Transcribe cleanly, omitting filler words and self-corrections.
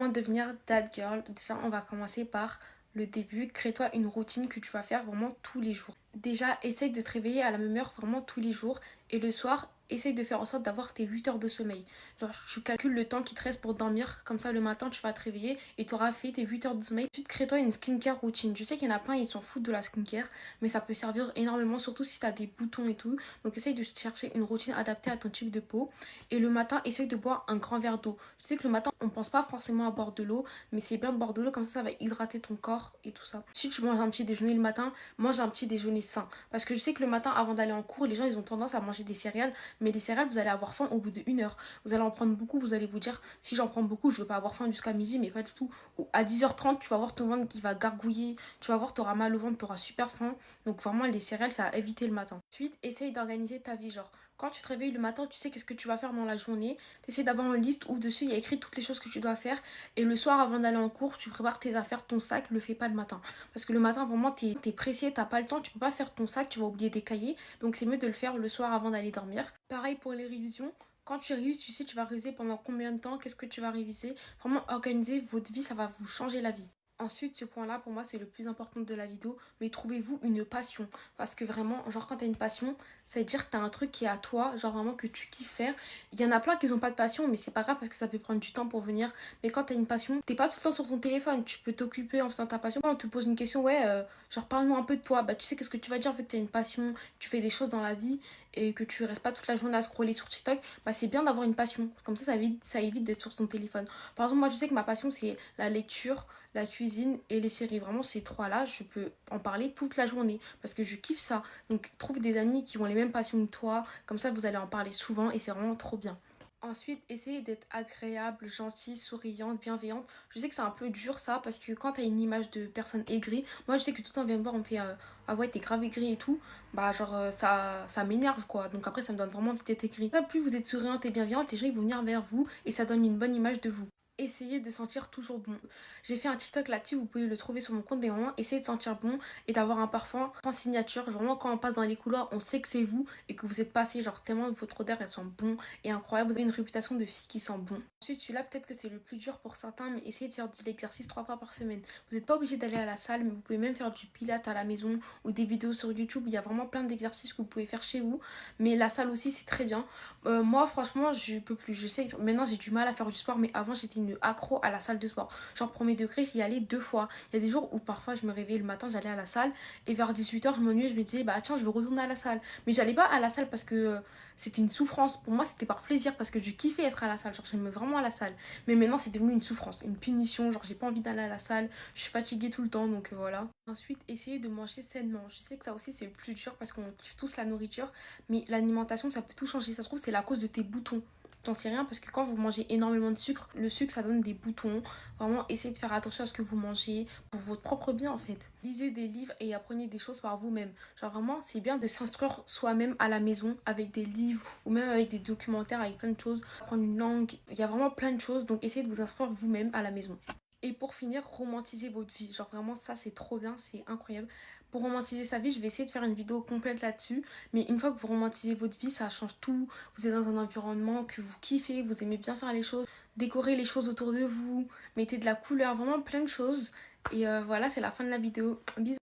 Comment devenir that girl? Déjà, on va commencer par le début. Crée-toi une routine que tu vas faire vraiment tous les jours. Déjà, essaye de te réveiller à la même heure vraiment tous les jours. Et le soir, essaye de faire en sorte d'avoir tes 8 heures de sommeil. Genre, tu calcules le temps qui te reste pour dormir. Comme ça, le matin, tu vas te réveiller et tu auras fait tes 8 heures de sommeil. Ensuite, crée-toi une skincare routine. Je sais qu'il y en a plein, ils s'en foutent de la skincare. Mais ça peut servir énormément, surtout si tu as des boutons et tout. Donc, essaye de chercher une routine adaptée à ton type de peau. Et le matin, essaye de boire un grand verre d'eau. Je sais que le matin, on pense pas forcément à boire de l'eau, mais c'est bien de boire de l'eau, comme ça va hydrater ton corps et tout ça. Si tu manges un petit déjeuner le matin, mange un petit déjeuner sain. Parce que je sais que le matin, avant d'aller en cours, les gens, ils ont tendance à manger des céréales, mais les céréales, vous allez avoir faim au bout d'une heure. Vous allez en prendre beaucoup, vous allez vous dire, si j'en prends beaucoup, je vais pas avoir faim jusqu'à midi, mais pas du tout. Ou à 10h30, tu vas voir ton ventre qui va gargouiller, tu vas voir, tu auras mal au ventre, tu auras super faim. Donc vraiment, les céréales, ça à éviter le matin. Ensuite, essaye d'organiser ta vie, genre, quand tu te réveilles le matin, tu sais qu'est-ce que tu vas faire dans la journée. Tu essaies d'avoir une liste où dessus il y a écrit toutes les choses que tu dois faire. Et le soir, avant d'aller en cours, tu prépares tes affaires, ton sac, le fais pas le matin. Parce que le matin, vraiment, t'es pressé, t'as pas le temps, tu peux pas faire ton sac, tu vas oublier des cahiers. Donc c'est mieux de le faire le soir avant d'aller dormir. Pareil pour les révisions. Quand tu révises, tu sais, tu vas réviser pendant combien de temps, qu'est-ce que tu vas réviser. Vraiment, organiser votre vie, ça va vous changer la vie. Ensuite, ce point-là, pour moi, c'est le plus important de la vidéo. Mais trouvez-vous une passion. Parce que vraiment, genre, quand t'as une passion, ça veut dire que t'as un truc qui est à toi, genre vraiment que tu kiffes faire. Il y en a plein qui n'ont pas de passion, mais c'est pas grave parce que ça peut prendre du temps pour venir. Mais quand t'as une passion, t'es pas tout le temps sur ton téléphone. Tu peux t'occuper en faisant ta passion. On te pose une question, ouais, genre, parle-nous un peu de toi. Bah, tu sais qu'est-ce que tu vas dire, vu que t'as une passion, tu fais des choses dans la vie et que tu restes pas toute la journée à scroller sur TikTok. Bah, c'est bien d'avoir une passion. Comme ça évite d'être sur son téléphone. Par exemple, moi, je sais que ma passion, c'est la lecture, la cuisine et les séries. Vraiment, ces trois-là, je peux en parler toute la journée parce que je kiffe ça. Donc, trouve des amis qui ont les mêmes passions que toi. Comme ça, vous allez en parler souvent et c'est vraiment trop bien. Ensuite, essayez d'être agréable, gentille, souriante, bienveillante. Je sais que c'est un peu dur ça parce que quand t'as une image de personne aigrie, moi je sais que tout le temps on vient me voir, on me fait ah ouais, t'es grave aigrie et tout. Bah, genre ça m'énerve quoi. Donc après, ça me donne vraiment envie d'être aigrie. Ça, plus vous êtes souriante et bienveillante, les gens ils vont venir vers vous et ça donne une bonne image de vous. Essayez de sentir toujours bon. J'ai fait un TikTok là-dessus, vous pouvez le trouver sur mon compte, mais vraiment, essayez de sentir bon et d'avoir un parfum en signature. Vraiment, quand on passe dans les couloirs, on sait que c'est vous et que vous êtes passé, genre tellement votre odeur, elle sent bon et incroyable. Vous avez une réputation de fille qui sent bon. Ensuite, celui-là, peut-être que c'est le plus dur pour certains, mais essayez de faire de l'exercice 3 fois par semaine. Vous n'êtes pas obligé d'aller à la salle, mais vous pouvez même faire du pilates à la maison ou des vidéos sur YouTube. Il y a vraiment plein d'exercices que vous pouvez faire chez vous. Mais la salle aussi, c'est très bien. Moi, franchement, je peux plus. Je sais que maintenant, j'ai du mal à faire du sport, mais avant, j'étais une accro à la salle de sport. Genre, premier degré, j'y allais 2 fois. Il y a des jours où parfois, je me réveillais le matin, j'allais à la salle, et vers 18h, je m'ennuyais, je me disais, bah tiens, je vais retourner à la salle. Mais j'allais pas à la salle parce que c'était une souffrance. Pour moi, c'était par plaisir parce que je kiffais être à la salle. Genre, j'aimais vraiment à la salle. Mais maintenant, c'est devenu une souffrance, une punition. Genre, j'ai pas envie d'aller à la salle. Je suis fatiguée tout le temps, donc voilà. Ensuite, essayez de manger sainement. Je sais que ça aussi, c'est le plus dur parce qu'on kiffe tous la nourriture. Mais l'alimentation, ça peut tout changer. Ça se trouve, c'est la cause de tes boutons. T'en sais rien parce que quand vous mangez énormément de sucre, le sucre ça donne des boutons. Vraiment, essayez de faire attention à ce que vous mangez pour votre propre bien en fait. Lisez des livres et apprenez des choses par vous-même. Genre vraiment, c'est bien de s'instruire soi-même à la maison avec des livres ou même avec des documentaires, avec plein de choses. Apprendre une langue, il y a vraiment plein de choses. Donc essayez de vous instruire vous-même à la maison. Et pour finir, romantiser votre vie. Genre vraiment ça c'est trop bien, c'est incroyable. Pour romantiser sa vie, je vais essayer de faire une vidéo complète là-dessus. Mais une fois que vous romantisez votre vie, ça change tout. Vous êtes dans un environnement que vous kiffez, vous aimez bien faire les choses. Décorez les choses autour de vous, mettez de la couleur, vraiment plein de choses. Et voilà, c'est la fin de la vidéo. Bisous.